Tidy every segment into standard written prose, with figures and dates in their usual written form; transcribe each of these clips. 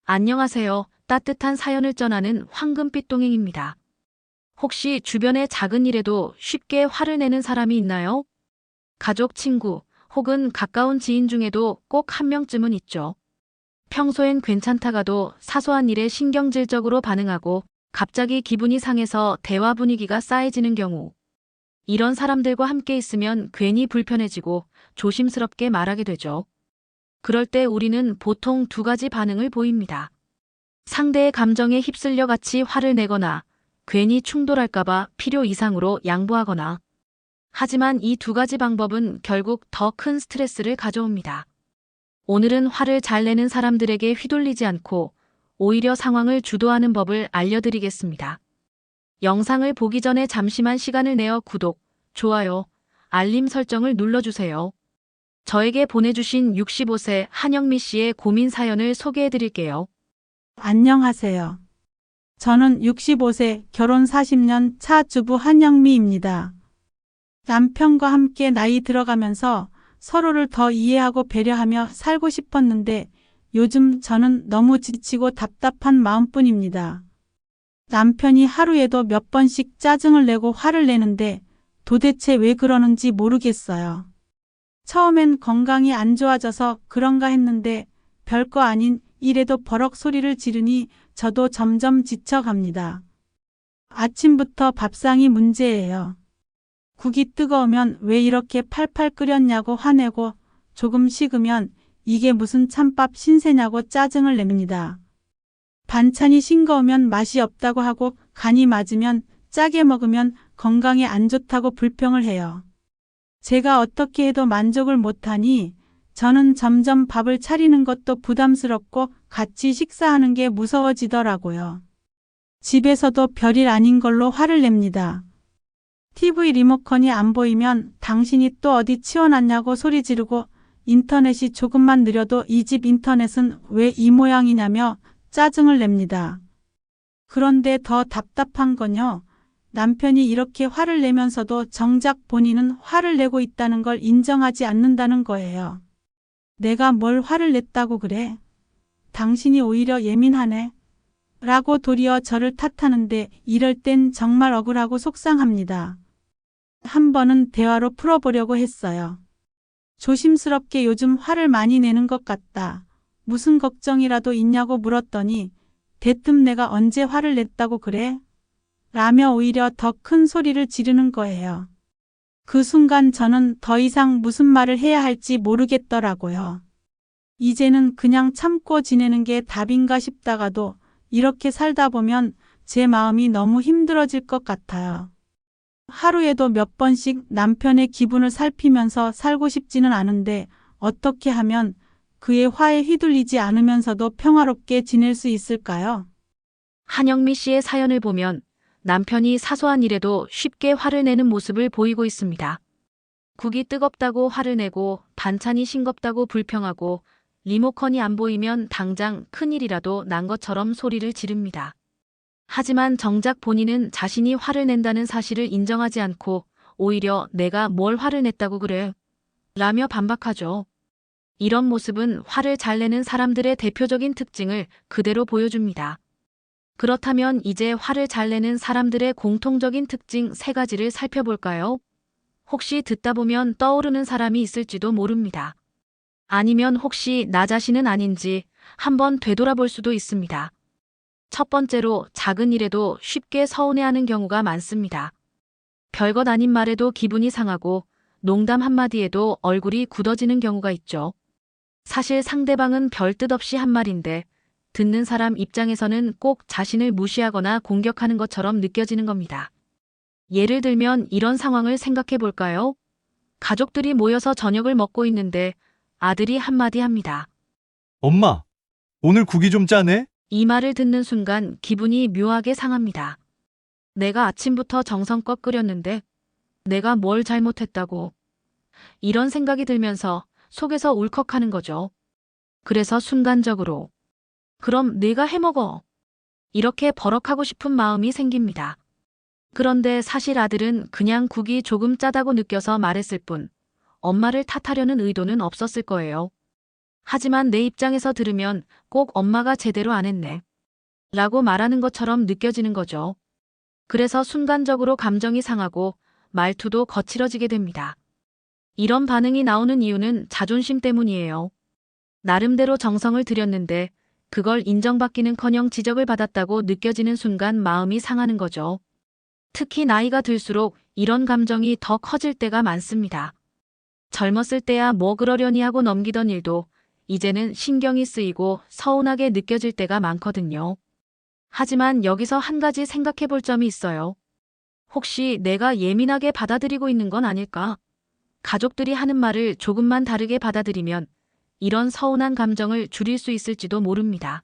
안녕하세요. 따뜻한 사연을 전하는 황금빛 동행입니다. 혹시 주변에 작은 일에도 쉽게 화를 내는 사람이 있나요? 가족, 친구, 혹은 가까운 지인 중에도 꼭 한 명쯤은 있죠. 평소엔 괜찮다가도 사소한 일에 신경질적으로 반응하고 갑자기 기분이 상해서 대화 분위기가 싸해지는 경우. 이런 사람들과 함께 있으면 괜히 불편해지고 조심스럽게 말하게 되죠. 그럴 때 우리는 보통 두 가지 반응을 보입니다. 상대의 감정에 휩쓸려 같이 화를 내거나 괜히 충돌할까봐 필요 이상으로 양보하거나. 하지만 이 두 가지 방법은 결국 더 큰 스트레스를 가져옵니다. 오늘은 화를 잘 내는 사람들에게 휘둘리지 않고 오히려 상황을 주도하는 법을 알려드리겠습니다. 영상을 보기 전에 잠시만 시간을 내어 구독, 좋아요, 알림 설정을 눌러주세요. 저에게 보내주신 65세 한영미 씨의 고민 사연을 소개해드릴게요. 안녕하세요. 저는 65세 결혼 40년 차 주부 한영미입니다. 남편과 함께 나이 들어가면서 서로를 더 이해하고 배려하며 살고 싶었는데 요즘 저는 너무 지치고 답답한 마음뿐입니다. 남편이 하루에도 몇 번씩 짜증을 내고 화를 내는데 도대체 왜 그러는지 모르겠어요. 처음엔 건강이 안 좋아져서 그런가 했는데 별거 아닌 일에도 버럭 소리를 지르니 저도 점점 지쳐갑니다. 아침부터 밥상이 문제예요. 국이 뜨거우면 왜 이렇게 팔팔 끓였냐고 화내고 조금 식으면 이게 무슨 찬밥 신세냐고 짜증을 냅니다. 반찬이 싱거우면 맛이 없다고 하고 간이 맞으면 짜게 먹으면 건강에 안 좋다고 불평을 해요. 제가 어떻게 해도 만족을 못하니 저는 점점 밥을 차리는 것도 부담스럽고 같이 식사하는 게 무서워지더라고요. 집에서도 별일 아닌 걸로 화를 냅니다. TV 리모컨이 안 보이면 당신이 또 어디 치워놨냐고 소리 지르고 인터넷이 조금만 느려도 이 집 인터넷은 왜 이 모양이냐며 짜증을 냅니다. 그런데 더 답답한 건요. 남편이 이렇게 화를 내면서도 정작 본인은 화를 내고 있다는 걸 인정하지 않는다는 거예요. 내가 뭘 화를 냈다고 그래? 당신이 오히려 예민하네. 라고 도리어 저를 탓하는데 이럴 땐 정말 억울하고 속상합니다. 한 번은 대화로 풀어보려고 했어요. 조심스럽게 요즘 화를 많이 내는 것 같다. 무슨 걱정이라도 있냐고 물었더니 대뜸 내가 언제 화를 냈다고 그래? 라며 오히려 더 큰 소리를 지르는 거예요. 그 순간 저는 더 이상 무슨 말을 해야 할지 모르겠더라고요. 이제는 그냥 참고 지내는 게 답인가 싶다가도 이렇게 살다 보면 제 마음이 너무 힘들어질 것 같아요. 하루에도 몇 번씩 남편의 기분을 살피면서 살고 싶지는 않은데 어떻게 하면 그의 화에 휘둘리지 않으면서도 평화롭게 지낼 수 있을까요? 한영미 씨의 사연을 보면 남편이 사소한 일에도 쉽게 화를 내는 모습을 보이고 있습니다. 국이 뜨겁다고 화를 내고 반찬이 싱겁다고 불평하고 리모컨이 안 보이면 당장 큰일이라도 난 것처럼 소리를 지릅니다. 하지만 정작 본인은 자신이 화를 낸다는 사실을 인정하지 않고 오히려 내가 뭘 화를 냈다고 그래? 라며 반박하죠. 이런 모습은 화를 잘 내는 사람들의 대표적인 특징을 그대로 보여줍니다. 그렇다면 이제 화를 잘 내는 사람들의 공통적인 특징 세 가지를 살펴볼까요? 혹시 듣다 보면 떠오르는 사람이 있을지도 모릅니다. 아니면 혹시 나 자신은 아닌지 한번 되돌아볼 수도 있습니다. 첫 번째로 작은 일에도 쉽게 서운해하는 경우가 많습니다. 별것 아닌 말에도 기분이 상하고 농담 한마디에도 얼굴이 굳어지는 경우가 있죠. 사실 상대방은 별 뜻 없이 한 말인데 듣는 사람 입장에서는 꼭 자신을 무시하거나 공격하는 것처럼 느껴지는 겁니다. 예를 들면 이런 상황을 생각해 볼까요? 가족들이 모여서 저녁을 먹고 있는데 아들이 한마디 합니다. 엄마, 오늘 국이 좀 짜네? 이 말을 듣는 순간 기분이 묘하게 상합니다. 내가 아침부터 정성껏 끓였는데 내가 뭘 잘못했다고. 이런 생각이 들면서 속에서 울컥하는 거죠. 그래서 순간적으로 그럼 내가 해먹어. 이렇게 버럭하고 싶은 마음이 생깁니다. 그런데 사실 아들은 그냥 국이 조금 짜다고 느껴서 말했을 뿐 엄마를 탓하려는 의도는 없었을 거예요. 하지만 내 입장에서 들으면 꼭 엄마가 제대로 안 했네. 라고 말하는 것처럼 느껴지는 거죠. 그래서 순간적으로 감정이 상하고 말투도 거칠어지게 됩니다. 이런 반응이 나오는 이유는 자존심 때문이에요. 나름대로 정성을 들였는데 그걸 인정받기는커녕 지적을 받았다고 느껴지는 순간 마음이 상하는 거죠. 특히 나이가 들수록 이런 감정이 더 커질 때가 많습니다. 젊었을 때야 뭐 그러려니 하고 넘기던 일도 이제는 신경이 쓰이고 서운하게 느껴질 때가 많거든요. 하지만 여기서 한 가지 생각해 볼 점이 있어요. 혹시 내가 예민하게 받아들이고 있는 건 아닐까? 가족들이 하는 말을 조금만 다르게 받아들이면 이런 서운한 감정을 줄일 수 있을지도 모릅니다.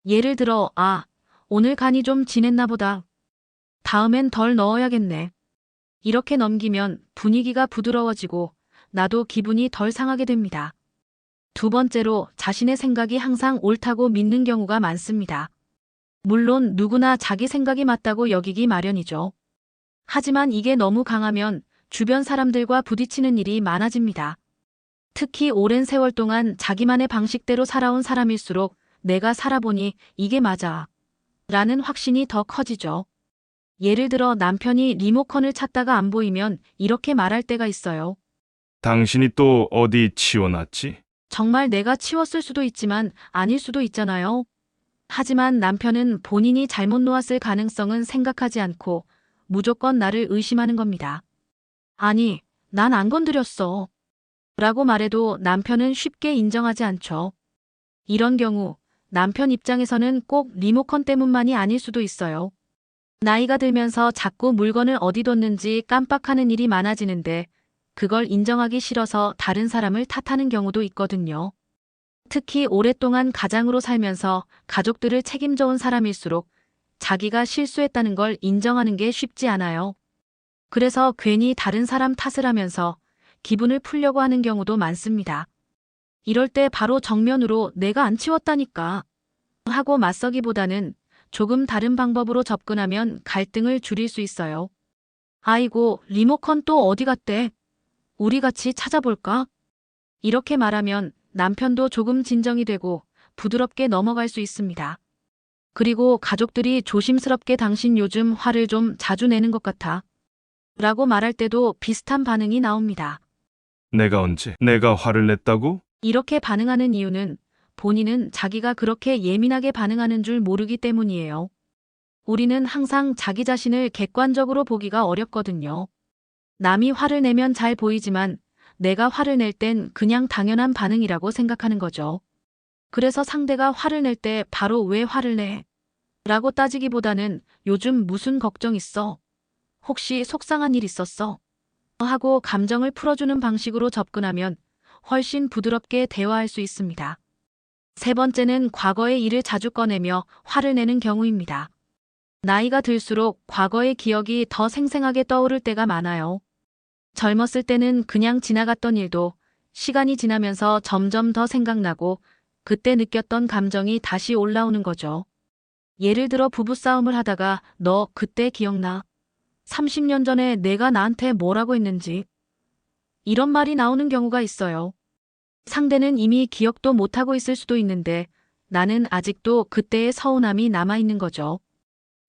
예를 들어, 오늘 간이 좀 진했나 보다. 다음엔 덜 넣어야겠네. 이렇게 넘기면 분위기가 부드러워지고 나도 기분이 덜 상하게 됩니다. 두 번째로 자신의 생각이 항상 옳다고 믿는 경우가 많습니다. 물론 누구나 자기 생각이 맞다고 여기기 마련이죠. 하지만 이게 너무 강하면 주변 사람들과 부딪히는 일이 많아집니다. 특히 오랜 세월 동안 자기만의 방식대로 살아온 사람일수록 내가 살아보니 이게 맞아. 라는 확신이 더 커지죠. 예를 들어 남편이 리모컨을 찾다가 안 보이면 이렇게 말할 때가 있어요. 당신이 또 어디 치워놨지? 정말 내가 치웠을 수도 있지만 아닐 수도 있잖아요. 하지만 남편은 본인이 잘못 놓았을 가능성은 생각하지 않고 무조건 나를 의심하는 겁니다. 아니, 난 안 건드렸어. 라고 말해도 남편은 쉽게 인정하지 않죠. 이런 경우 남편 입장에서는 꼭 리모컨 때문만이 아닐 수도 있어요. 나이가 들면서 자꾸 물건을 어디 뒀는지 깜빡하는 일이 많아지는데 그걸 인정하기 싫어서 다른 사람을 탓하는 경우도 있거든요. 특히 오랫동안 가장으로 살면서 가족들을 책임져 온 사람일수록 자기가 실수했다는 걸 인정하는 게 쉽지 않아요. 그래서 괜히 다른 사람 탓을 하면서 기분을 풀려고 하는 경우도 많습니다. 이럴 때 바로 정면으로 내가 안 치웠다니까 하고 맞서기보다는 조금 다른 방법으로 접근하면 갈등을 줄일 수 있어요. 아이고, 리모컨 또 어디 갔대? 우리 같이 찾아볼까? 이렇게 말하면 남편도 조금 진정이 되고 부드럽게 넘어갈 수 있습니다. 그리고 가족들이 조심스럽게 당신 요즘 화를 좀 자주 내는 것 같아. 라고 말할 때도 비슷한 반응이 나옵니다. 내가 언제 내가 화를 냈다고? 이렇게 반응하는 이유는 본인은 자기가 그렇게 예민하게 반응하는 줄 모르기 때문이에요. 우리는 항상 자기 자신을 객관적으로 보기가 어렵거든요. 남이 화를 내면 잘 보이지만 내가 화를 낼 땐 그냥 당연한 반응이라고 생각하는 거죠. 그래서 상대가 화를 낼 때 바로 왜 화를 내? 라고 따지기보다는 요즘 무슨 걱정 있어? 혹시 속상한 일 있었어? 하고 감정을 풀어주는 방식으로 접근하면 훨씬 부드럽게 대화할 수 있습니다. 세 번째는 과거의 일을 자주 꺼내며 화를 내는 경우입니다. 나이가 들수록 과거의 기억이 더 생생하게 떠오를 때가 많아요. 젊었을 때는 그냥 지나갔던 일도 시간이 지나면서 점점 더 생각나고 그때 느꼈던 감정이 다시 올라오는 거죠. 예를 들어 부부싸움을 하다가 너 그때 기억나? 30년 전에 내가 나한테 뭐라고 했는지. 이런 말이 나오는 경우가 있어요. 상대는 이미 기억도 못하고 있을 수도 있는데 나는 아직도 그때의 서운함이 남아있는 거죠.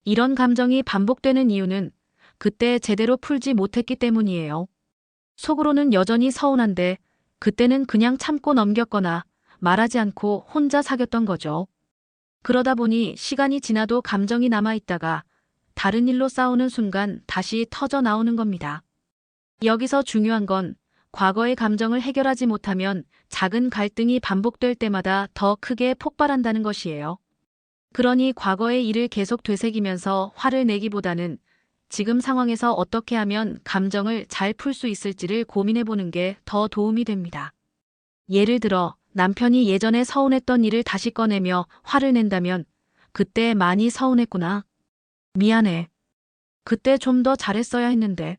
이런 감정이 반복되는 이유는 그때 제대로 풀지 못했기 때문이에요. 속으로는 여전히 서운한데 그때는 그냥 참고 넘겼거나 말하지 않고 혼자 사귀었던 거죠. 그러다 보니 시간이 지나도 감정이 남아있다가 다른 일로 싸우는 순간 다시 터져 나오는 겁니다. 여기서 중요한 건 과거의 감정을 해결하지 못하면 작은 갈등이 반복될 때마다 더 크게 폭발한다는 것이에요. 그러니 과거의 일을 계속 되새기면서 화를 내기보다는 지금 상황에서 어떻게 하면 감정을 잘 풀 수 있을지를 고민해보는 게 더 도움이 됩니다. 예를 들어 남편이 예전에 서운했던 일을 다시 꺼내며 화를 낸다면 그때 많이 서운했구나. 미안해. 그때 좀 더 잘했어야 했는데.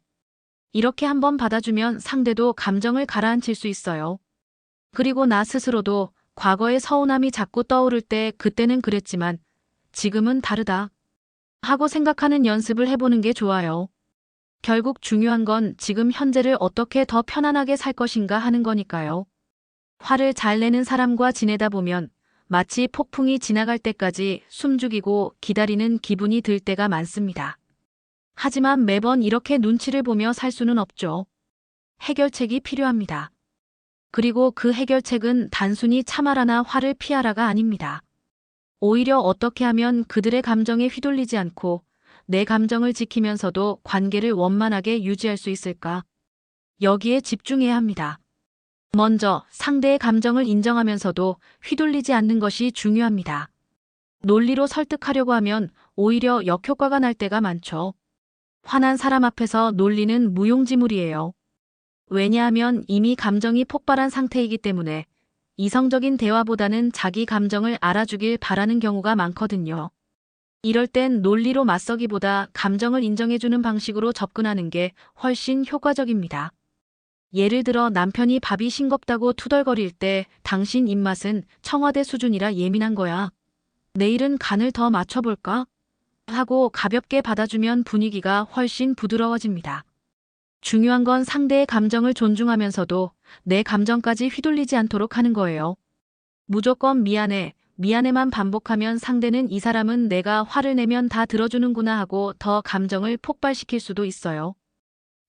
이렇게 한번 받아주면 상대도 감정을 가라앉힐 수 있어요. 그리고 나 스스로도 과거의 서운함이 자꾸 떠오를 때 그때는 그랬지만 지금은 다르다 하고 생각하는 연습을 해보는 게 좋아요. 결국 중요한 건 지금 현재를 어떻게 더 편안하게 살 것인가 하는 거니까요. 화를 잘 내는 사람과 지내다 보면 마치 폭풍이 지나갈 때까지 숨죽이고 기다리는 기분이 들 때가 많습니다. 하지만 매번 이렇게 눈치를 보며 살 수는 없죠. 해결책이 필요합니다. 그리고 그 해결책은 단순히 참아라나 화를 피하라가 아닙니다. 오히려 어떻게 하면 그들의 감정에 휘둘리지 않고 내 감정을 지키면서도 관계를 원만하게 유지할 수 있을까? 여기에 집중해야 합니다. 먼저 상대의 감정을 인정하면서도 휘둘리지 않는 것이 중요합니다. 논리로 설득하려고 하면 오히려 역효과가 날 때가 많죠. 화난 사람 앞에서 논리는 무용지물이에요. 왜냐하면 이미 감정이 폭발한 상태이기 때문에 이성적인 대화보다는 자기 감정을 알아주길 바라는 경우가 많거든요. 이럴 땐 논리로 맞서기보다 감정을 인정해주는 방식으로 접근하는 게 훨씬 효과적입니다. 예를 들어 남편이 밥이 싱겁다고 투덜거릴 때 당신 입맛은 청와대 수준이라 예민한 거야. 내일은 간을 더 맞춰볼까? 하고 가볍게 받아주면 분위기가 훨씬 부드러워집니다. 중요한 건 상대의 감정을 존중하면서도 내 감정까지 휘둘리지 않도록 하는 거예요. 무조건 미안해, 미안해만 반복하면 상대는 이 사람은 내가 화를 내면 다 들어주는구나 하고 더 감정을 폭발시킬 수도 있어요.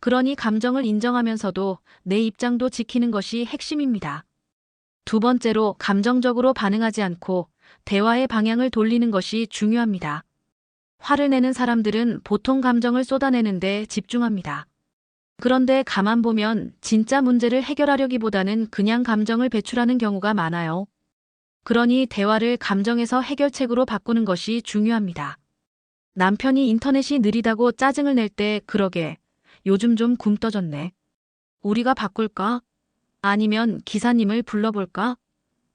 그러니 감정을 인정하면서도 내 입장도 지키는 것이 핵심입니다. 두 번째로 감정적으로 반응하지 않고 대화의 방향을 돌리는 것이 중요합니다. 화를 내는 사람들은 보통 감정을 쏟아내는데 집중합니다. 그런데 가만 보면 진짜 문제를 해결하려기보다는 그냥 감정을 배출하는 경우가 많아요. 그러니 대화를 감정에서 해결책으로 바꾸는 것이 중요합니다. 남편이 인터넷이 느리다고 짜증을 낼 때 그러게 요즘 좀 굼 떠졌네. 우리가 바꿀까? 아니면 기사님을 불러볼까?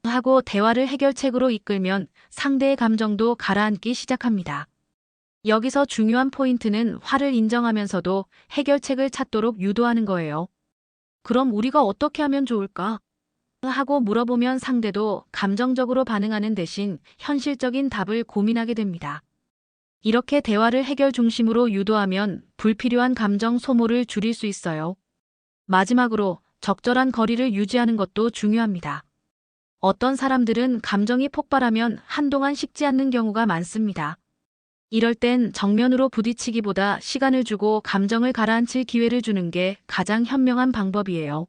하고 대화를 해결책으로 이끌면 상대의 감정도 가라앉기 시작합니다. 여기서 중요한 포인트는 화를 인정하면서도 해결책을 찾도록 유도하는 거예요. 그럼 우리가 어떻게 하면 좋을까? 하고 물어보면 상대도 감정적으로 반응하는 대신 현실적인 답을 고민하게 됩니다. 이렇게 대화를 해결 중심으로 유도하면 불필요한 감정 소모를 줄일 수 있어요. 마지막으로 적절한 거리를 유지하는 것도 중요합니다. 어떤 사람들은 감정이 폭발하면 한동안 식지 않는 경우가 많습니다. 이럴 땐 정면으로 부딪히기보다 시간을 주고 감정을 가라앉힐 기회를 주는 게 가장 현명한 방법이에요.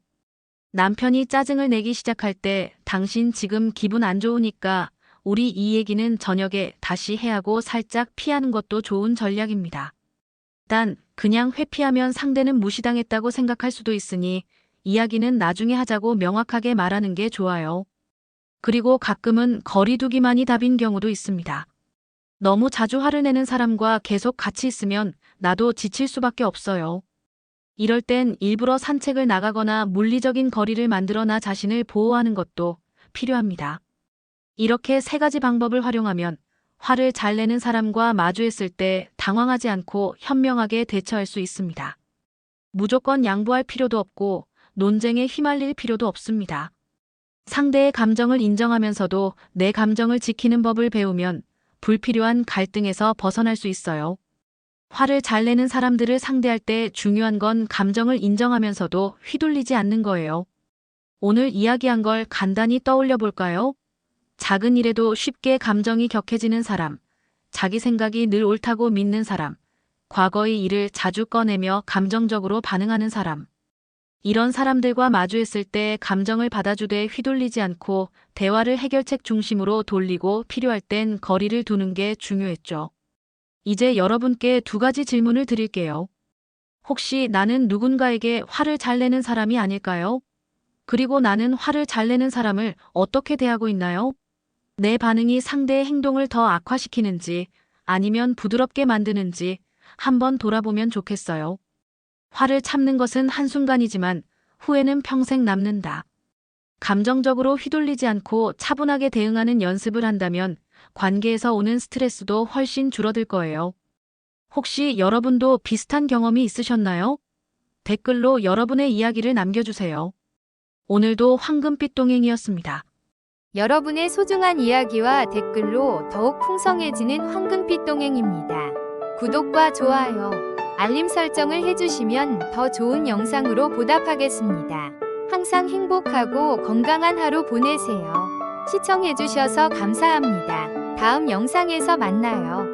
남편이 짜증을 내기 시작할 때 당신 지금 기분 안 좋으니까 우리 이 얘기는 저녁에 다시 해 하고 살짝 피하는 것도 좋은 전략입니다. 단 그냥 회피하면 상대는 무시당했다고 생각할 수도 있으니 이야기는 나중에 하자고 명확하게 말하는 게 좋아요. 그리고 가끔은 거리두기만이 답인 경우도 있습니다. 너무 자주 화를 내는 사람과 계속 같이 있으면 나도 지칠 수밖에 없어요. 이럴 땐 일부러 산책을 나가거나 물리적인 거리를 만들어 나 자신을 보호하는 것도 필요합니다. 이렇게 세 가지 방법을 활용하면 화를 잘 내는 사람과 마주했을 때 당황하지 않고 현명하게 대처할 수 있습니다. 무조건 양보할 필요도 없고 논쟁에 휘말릴 필요도 없습니다. 상대의 감정을 인정하면서도 내 감정을 지키는 법을 배우면 불필요한 갈등에서 벗어날 수 있어요. 화를 잘 내는 사람들을 상대할 때 중요한 건 감정을 인정하면서도 휘둘리지 않는 거예요. 오늘 이야기한 걸 간단히 떠올려 볼까요? 작은 일에도 쉽게 감정이 격해지는 사람, 자기 생각이 늘 옳다고 믿는 사람, 과거의 일을 자주 꺼내며 감정적으로 반응하는 사람. 이런 사람들과 마주했을 때 감정을 받아주되 휘둘리지 않고 대화를 해결책 중심으로 돌리고 필요할 땐 거리를 두는 게 중요했죠. 이제 여러분께 두 가지 질문을 드릴게요. 혹시 나는 누군가에게 화를 잘 내는 사람이 아닐까요? 그리고 나는 화를 잘 내는 사람을 어떻게 대하고 있나요? 내 반응이 상대의 행동을 더 악화시키는지 아니면 부드럽게 만드는지 한번 돌아보면 좋겠어요. 화를 참는 것은 한순간이지만 후회는 평생 남는다. 감정적으로 휘둘리지 않고 차분하게 대응하는 연습을 한다면 관계에서 오는 스트레스도 훨씬 줄어들 거예요. 혹시 여러분도 비슷한 경험이 있으셨나요? 댓글로 여러분의 이야기를 남겨주세요. 오늘도 황금빛 동행이었습니다. 여러분의 소중한 이야기와 댓글로 더욱 풍성해지는 황금빛 동행입니다. 구독과 좋아요, 알림 설정을 해주시면 더 좋은 영상으로 보답하겠습니다. 항상 행복하고 건강한 하루 보내세요. 시청해주셔서 감사합니다. 다음 영상에서 만나요.